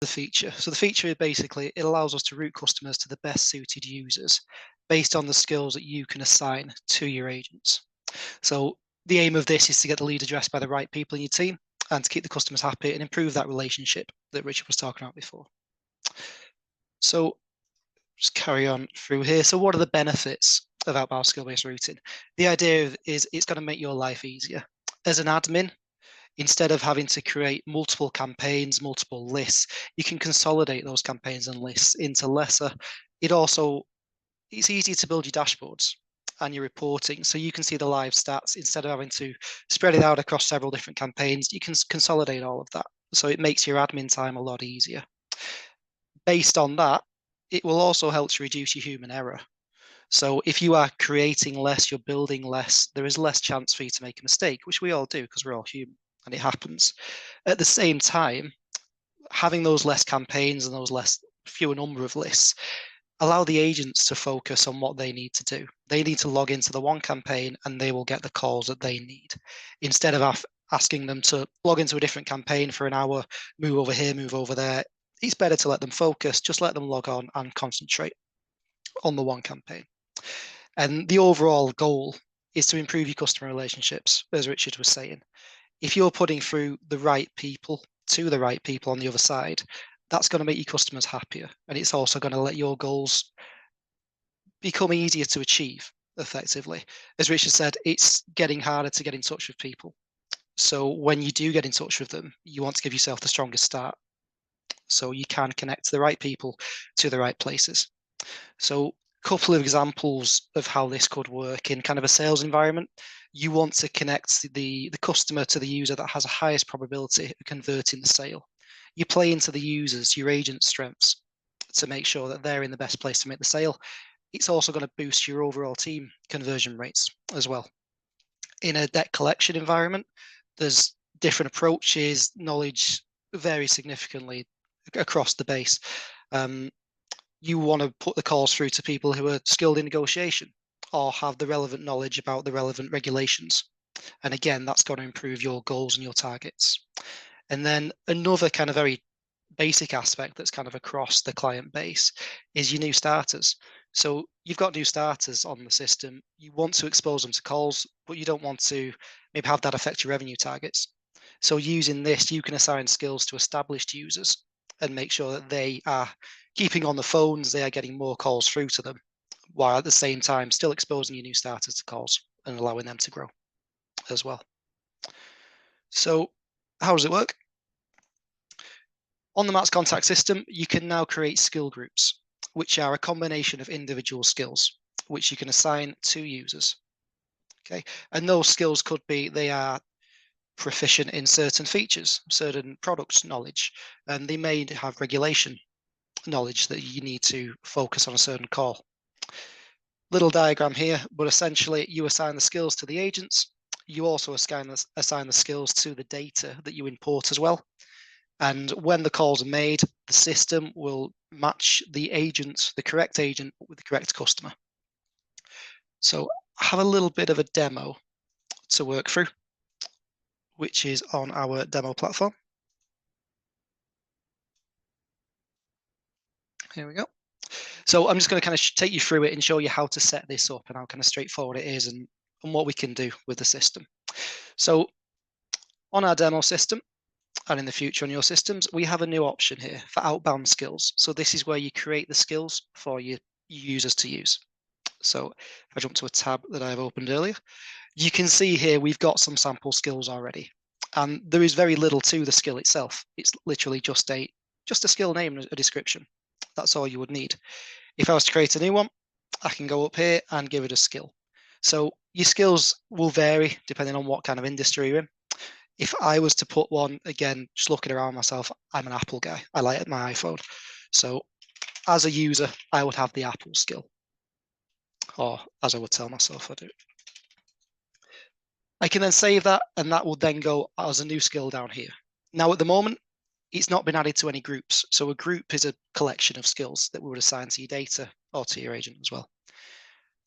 the feature. So the feature basically, it allows us to route customers to the best suited users based on the skills that you can assign to your agents. So the aim of this is to get the lead addressed by the right people in your team and to keep the customers happy and improve that relationship that Richard was talking about before. So just carry on through here. So what are the benefits of outbound skill-based routing? The idea is it's going to make your life easier. As an admin, instead of having to create multiple campaigns, multiple lists, you can consolidate those campaigns and lists into lesser. It's easier to build your dashboards and your reporting, so you can see the live stats instead of having to spread it out across several different campaigns. You can consolidate all of that, so it makes your admin time a lot easier. Based on that, it will also help to reduce your human error. So if you are creating less, you're building less, there is less chance for you to make a mistake, which we all do because we're all human and it happens. At the same time, having those less campaigns and those fewer number of lists allow the agents to focus on what they need to do. They need to log into the one campaign and they will get the calls that they need. Instead of asking them to log into a different campaign for an hour, move over here, move over there, it's better to let them focus, just let them log on and concentrate on the one campaign. And the overall goal is to improve your customer relationships, as Richard was saying. If you're putting through the right people to the right people on the other side, that's going to make your customers happier. And it's also going to let your goals become easier to achieve effectively. As Richard said, it's getting harder to get in touch with people. So when you do get in touch with them, you want to give yourself the strongest start so you can connect the right people to the right places. So a couple of examples of how this could work in kind of a sales environment. You want to connect the customer to the user that has the highest probability of converting the sale. You play into the users, your agent's strengths, to make sure that they're in the best place to make the sale. It's also going to boost your overall team conversion rates as well. In a debt collection environment, there's different approaches, knowledge varies significantly across the base. You want to put the calls through to people who are skilled in negotiation or have the relevant knowledge about the relevant regulations. And again, that's going to improve your goals and your targets. And then another kind of very basic aspect that's kind of across the client base is your new starters. So you've got new starters on the system. You want to expose them to calls, but you don't want to maybe have that affect your revenue targets. So using this, you can assign skills to established users and make sure that they are keeping on the phones, they are getting more calls through to them, while at the same time still exposing your new starters to calls and allowing them to grow as well. So how does it work? On the Max contact system, you can now create skill groups, which are a combination of individual skills, which you can assign to users. Okay, and those skills could be they are proficient in certain features, certain product knowledge, and they may have regulation knowledge that you need to focus on a certain call. Little diagram here, but essentially you assign the skills to the agents. You also assign the skills to the data that you import as well. And when the calls are made, the system will match the agent, the correct agent, with the correct customer. So I have a little bit of a demo to work through, which is on our demo platform. Here we go. So I'm just going to kind of take you through it and show you how to set this up and how kind of straightforward it is and what we can do with the system. So on our demo system, and in the future on your systems, we have a new option here for outbound skills. So this is where you create the skills for your users to use. So if I jump to a tab that I've opened earlier, you can see here we've got some sample skills already. And there is very little to the skill itself. It's literally just a skill name and a description. That's all you would need. If I was to create a new one, I can go up here and give it a skill. So your skills will vary depending on what kind of industry you're in. If I was to put one, again, just looking around myself, I'm an Apple guy. I like my iPhone. So as a user, I would have the Apple skill. Or as I would tell myself I do. I can then save that, and that will then go as a new skill down here. Now, at the moment, it's not been added to any groups. So a group is a collection of skills that we would assign to your data or to your agent as well.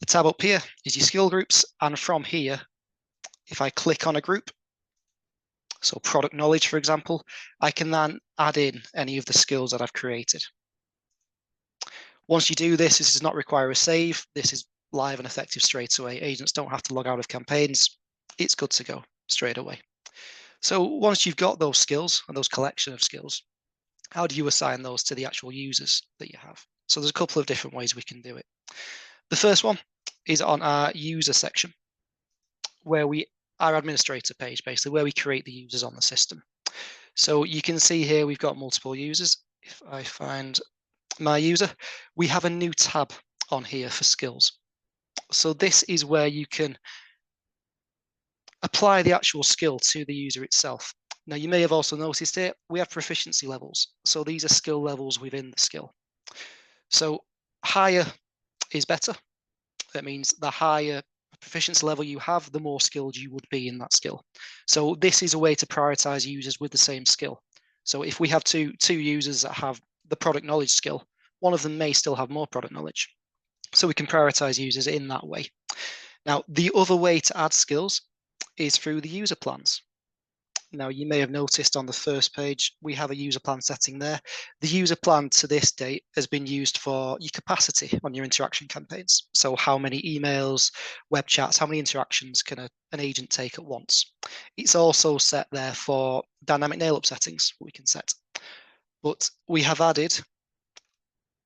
The tab up here is your skill groups. And from here, if I click on a group, So product knowledge, for example, I can then add in any of the skills that I've created. Once you do this, this does not require a save. This is live and effective straight away. Agents don't have to log out of campaigns. It's good to go straight away. So once you've got those skills and those collection of skills, how do you assign those to the actual users that you have? So there's a couple of different ways we can do it. The first one is on our user section, where our administrator page, basically, where we create the users on the system. So you can see here we've got multiple users. If I find my user, we have a new tab on here for skills. So this is where you can apply the actual skill to the user itself. Now, you may have also noticed here, we have proficiency levels. So these are skill levels within the skill. So higher is better. That means the higher proficiency level you have, the more skilled you would be in that skill. So this is a way to prioritize users with the same skill. So if we have two users that have the product knowledge skill, one of them may still have more product knowledge. So we can prioritize users in that way. Now, the other way to add skills is through the user plans. Now, you may have noticed on the first page, we have a user plan setting there. The user plan to this date has been used for your capacity on your interaction campaigns. So how many emails, web chats, how many interactions can an agent take at once? It's also set there for dynamic nail-up settings we can set. But we have added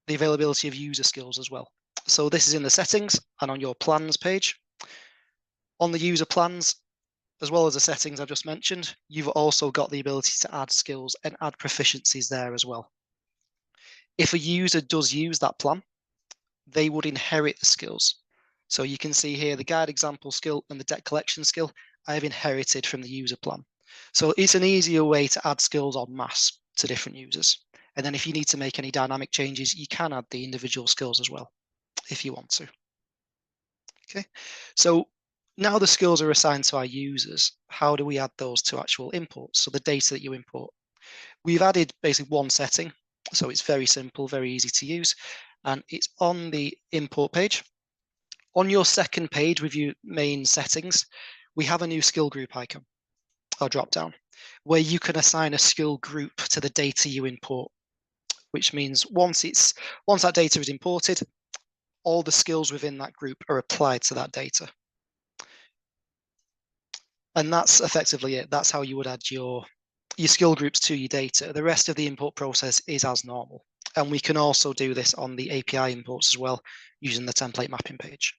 the availability of user skills as well. So this is in the settings and on your plans page. On the user plans, as well as the settings I've just mentioned, you've also got the ability to add skills and add proficiencies there as well. If a user does use that plan, they would inherit the skills. So you can see here the guide example skill and the debt collection skill I have inherited from the user plan. So it's an easier way to add skills en masse to different users. And then if you need to make any dynamic changes, you can add the individual skills as well, if you want to. Okay, so now the skills are assigned to our users. How do we add those to actual imports? So the data that you import. We've added basically one setting. So it's very simple, very easy to use. And it's on the import page. On your second page with your main settings, we have a new skill group icon or drop down where you can assign a skill group to the data you import, which means once that data is imported, all the skills within that group are applied to that data. And that's effectively it. That's how you would add your skill groups to your data. The rest of the import process is as normal. And we can also do this on the API imports as well, using the template mapping page.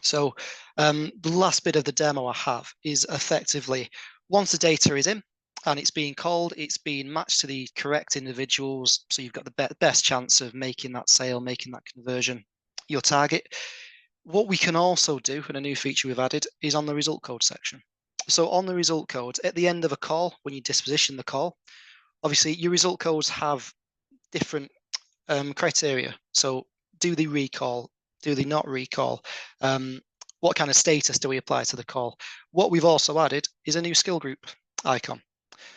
So the last bit of the demo I have is effectively, once the data is in and it's being called, it's being matched to the correct individuals. So you've got the best chance of making that sale, making that conversion, your target. What we can also do, and a new feature we've added, is on the result code section. So on the result codes, at the end of a call, when you disposition the call, obviously your result codes have different criteria. So do they recall? Do they not recall? What kind of status do we apply to the call? What we've also added is a new skill group icon.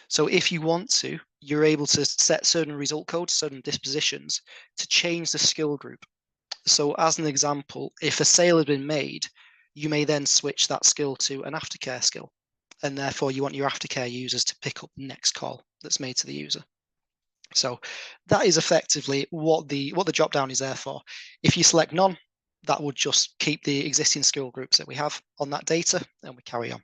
So if you want to, you're able to set certain result codes, certain dispositions to change the skill group. So as an example, if a sale has been made, you may then switch that skill to an aftercare skill. And therefore you want your aftercare users to pick up the next call that's made to the user. So that is effectively what the drop down is there for. If you select none, that would just keep the existing skill groups that we have on that data, and we carry on.